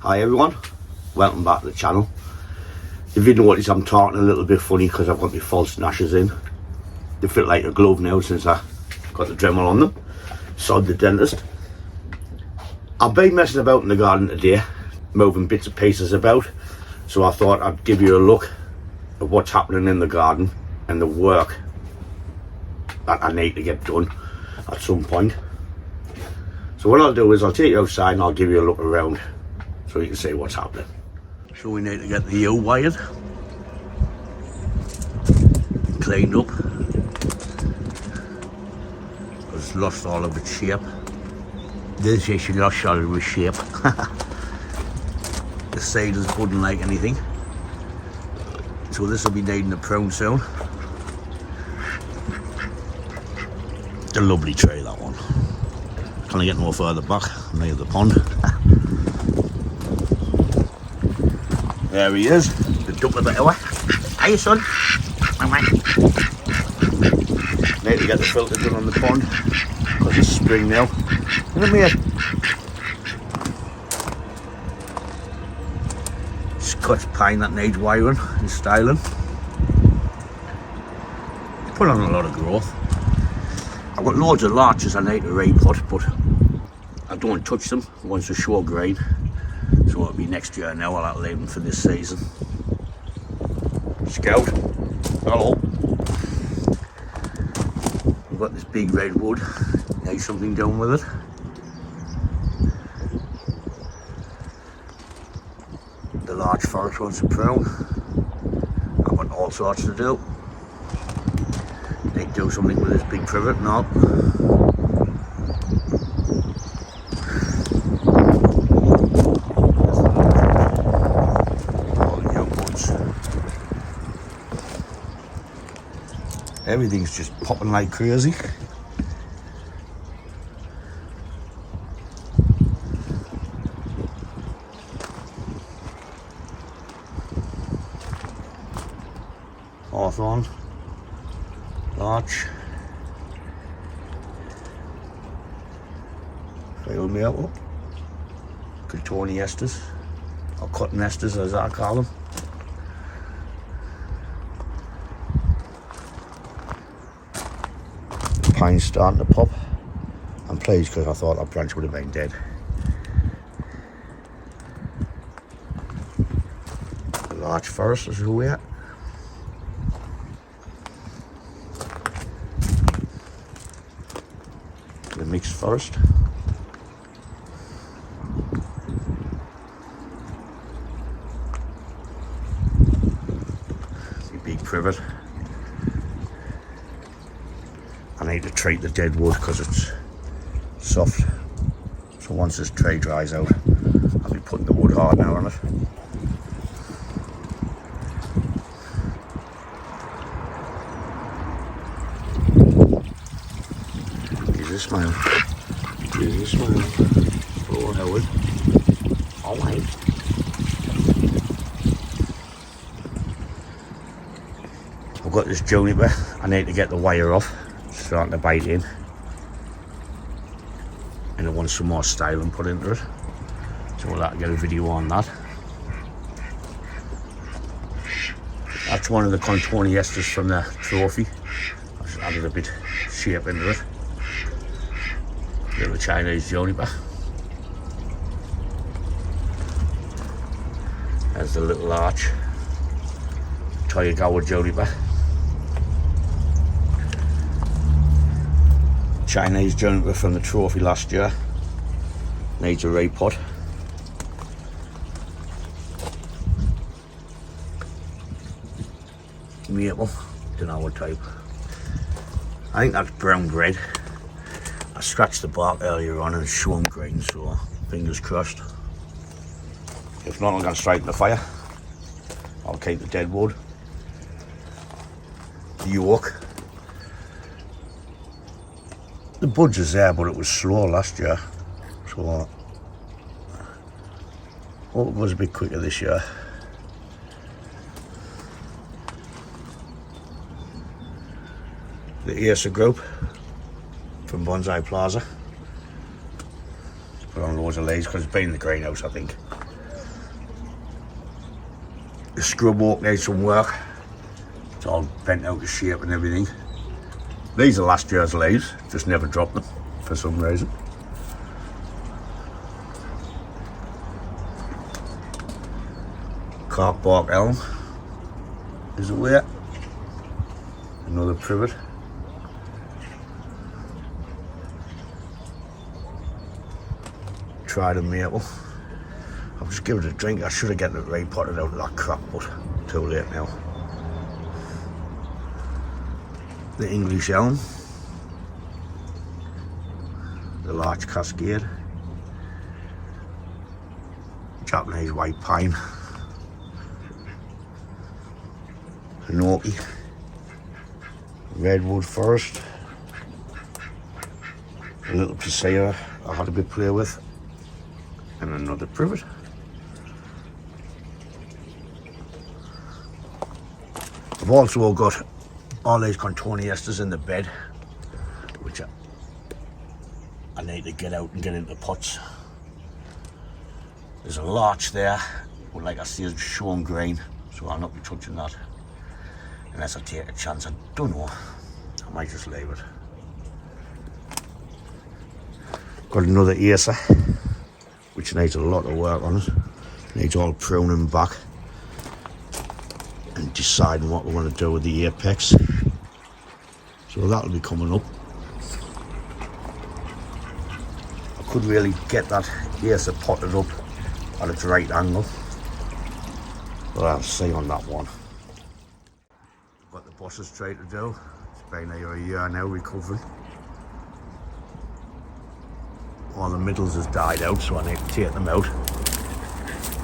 Hi everyone, welcome back to the channel. If you notice, I'm talking a little bit funny because I've got my false lashes in. They fit like a glove now since I got the Dremel on them. Sod the dentist. I've been messing about in the garden today, moving bits and pieces about, so I thought I'd give you a look at what's happening in the garden and the work that I need to get done at some point. So what I'll do is I'll take you outside and I'll give you a look around so you can see what's happening. So we need to get the U wired, cleaned up, because it's lost all of its shape. This issue lost all of its shape. The side is budding like anything. So this will be needing a prune soon. It's a lovely tree, that one. Can I get no further back near the pond? There he is, the duck of the hour. Hey son. Need to get the filter done on the pond because it's spring now. Come here. Scotch pine that needs wiring and styling. Put on a lot of growth. I've got loads of larches I need to repot, but I don't touch them once they show green. So it'll be next year now. I'll have to leave them for this season. Scout, hello. We've got this big redwood. Need something done with it. The large forest wants to prune. I've got all sorts to do. Need to do something with this big privet now. Everything's just popping like crazy. Hawthorn, larch, field myrtle, Cotonie esters, or cotton esters as I call them. Pine's starting to pop. I'm pleased because I thought that branch would have been dead. The large forest is who we're at. The mixed forest. The big privet. I need to treat the dead wood because it's soft. So once this tree dries out, I'll be putting the wood hardener on it. Give us a smile. Give us a smile. Oh, Howard. All right. I've got this juniper. I need to get the wire off. Starting to bite in, and I want some more styling put into it, so we'll have to get a video on that. That's one of the Cotonie esters from the trophy. I just added a bit of shape into it. Little Chinese juniper. There's the little larch. Toyogawa juniper. Chinese juniper from the trophy last year. Needs a repot. Maple, don't know what type. I think that's brown red. I scratched the bark earlier on and it's shown green, so fingers crossed. If not, I'm going straight in the fire. I'll keep the dead wood. The oak. The buds is there, but it was slow last year, so hope it goes a bit quicker this year. The Acer group from Bonsai Plaza. Put on loads of leaves because it's been in the greenhouse, I think. The scrub oak needs some work. It's all bent out of shape and everything. These are last year's leaves, just never dropped them for some reason. Cork bark elm is away. Another privet. Trident maple. I'll just give it a drink. I should have gotten it repotted out of that crap, but too late now. The English elm. The large cascade. Japanese white pine. Hinoki. Redwood forest. A little pasea I had a bit play with. And another privet. I've also got all these contoniestas in the bed, which I need to get out and get into pots. There's a larch there, but like I say, it's shown green, so I'll not be touching that unless I take a chance. I don't know, I might just leave it. Got another acer, which needs a lot of work on it. Needs all pruning back and deciding what we want to do with the apex. So that'll be coming up. I could really get that acer potted up at its right angle, but I'll see on that one. Got the boss's tree to do. It's been here a year now recovering. All the middles has died out, so I need to take them out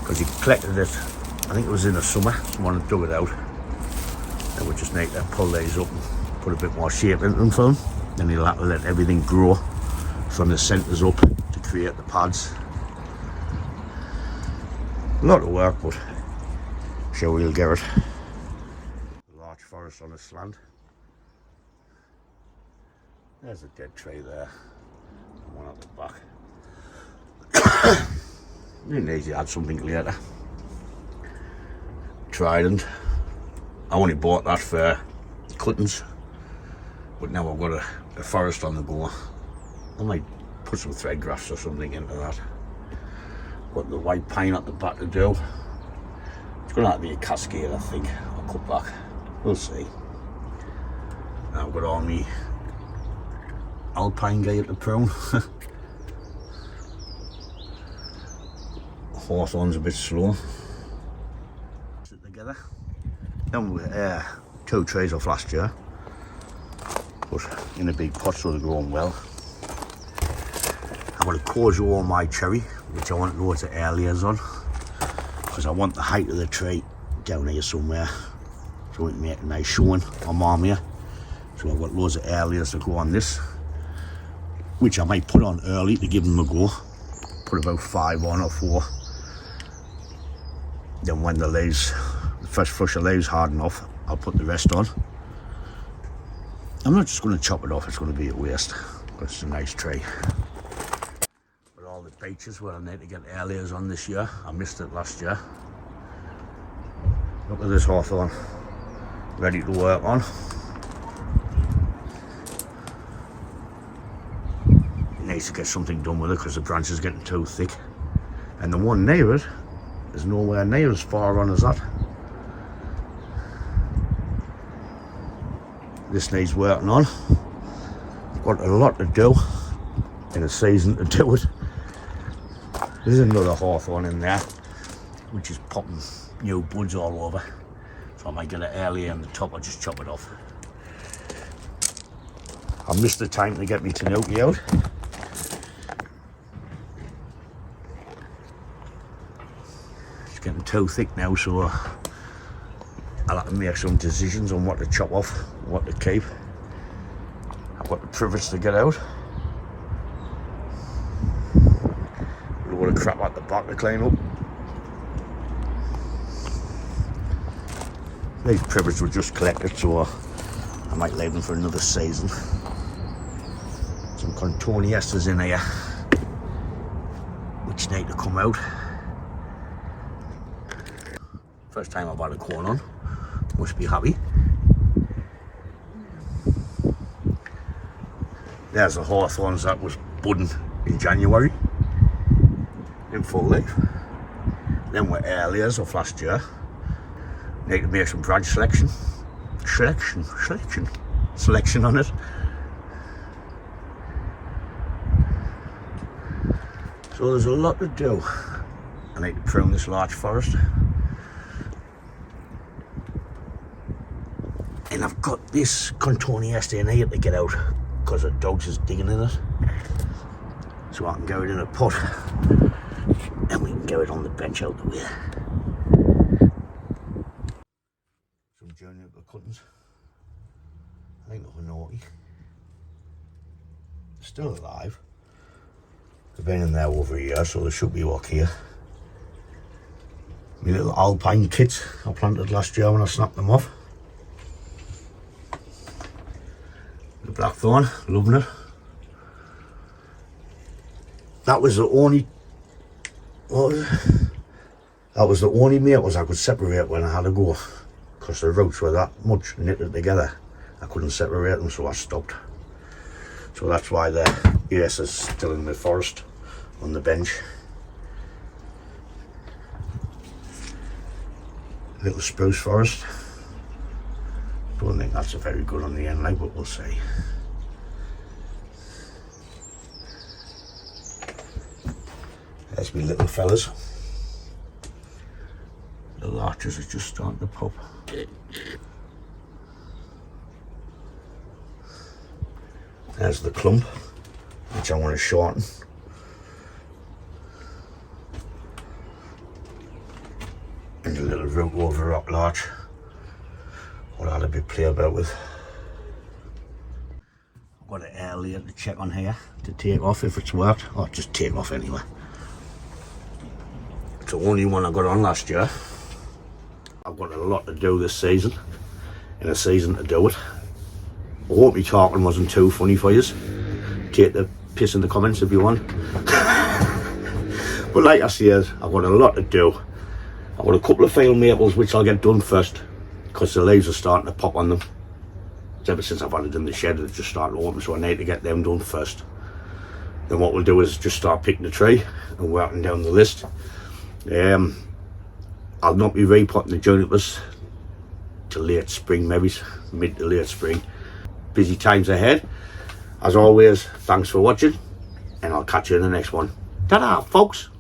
because he collected it, I think it was in the summer. Someone dug it out, and we just need to pull these up and put a bit more shape into them for him. Then he'll have to let everything grow from the centres up to create the pads. A lot of work, but sure we'll get it. Large forest on a slant. There's a dead tree there. One at the back. It needs to add something later. Trident. I only bought that for cuttings, but now I've got a forest on the go. I might put some thread grafts or something into that. Got the white pine at the back to do. It's going to have to be a cascade, I think. I'll cut back. We'll see. Now I've got all my alpine gear to prune. Hawthorn's a bit slow. Sit together. Then we two trees off last year, but in a big pot, so they're growing well. I've got a Kojo on my cherry, which I want loads of air layers on, because I want the height of the tree down here somewhere, so we can make a nice showing on mom here. So I've got loads of air layers to go on this, which I might put on early to give them a go. Put about 5 on or 4. Then when the leaves, the first flush of leaves harden off, I'll put the rest on. I'm not just going to chop it off, it's going to be a waste, because it's a nice tree. But all the beeches where I need to get air layers on this year, I missed it last year. Look at this hawthorn, ready to work on. Needs to get something done with it because the branch is getting too thick, and the one near it is nowhere near as far on as that. This needs working on. I've got a lot to do in a season to do it. There's another hawthorn in there which is popping new buds all over, so I might get it early on the top or just chop it off. I missed the time to get me tanuki out. It's getting too thick now, so I'll have to make some decisions on what to chop off, what to keep. I've got the privets to get out. A load of crap at the back to clean up. These privets were just collected, so I might leave them for another season. Some contoniestas in here, which need to come out. First time I've had a corn on. Must be happy. There's the hawthorns that was budding in January in full leaf. Then we're earliers of last year. Need to make some branch selection on it. So there's a lot to do. I need to prune this large forest. And I've got this Contoniesta here to get out because the dogs is digging in it. So I can get it in a pot and we can get it on the bench out the way. Some juniper cuttings. I think they're naughty. They're still alive. They've been in there over a year, so they should be okay. My little alpine kits I planted last year when I snapped them off. The blackthorn, loving it. That was the only, that was the only maples I could separate when I had to go, because the roots were that much knitted together. I couldn't separate them, so I stopped. So that's why the ace is still in the forest on the bench. Little spruce forest. Don't think that's a very good on the end line, but we'll see. There's my little fellas. The larches are just starting to pop. There's the clump, which I want to shorten. And a little root over rock larch. What I'll be play about with. I've got it earlier to check on here to take off if it's worked, or just take off anyway. It's the only one I got on last year. I've got a lot to do this season, in a season to do it. I hope my talking wasn't too funny for you. Take the piss in the comments if you want. But like I said, I've got a lot to do. I've got a couple of failed maples which I'll get done first, because the leaves are starting to pop on them. Ever since I've had it in the shed, it's just starting to open, so I need to get them done first. Then what we'll do is just start picking the tree and working down the list. I'll not be repotting the junipers till late spring, maybe mid to late spring. Busy times ahead. As always, thanks for watching, and I'll catch you in the next one. Ta-da, folks!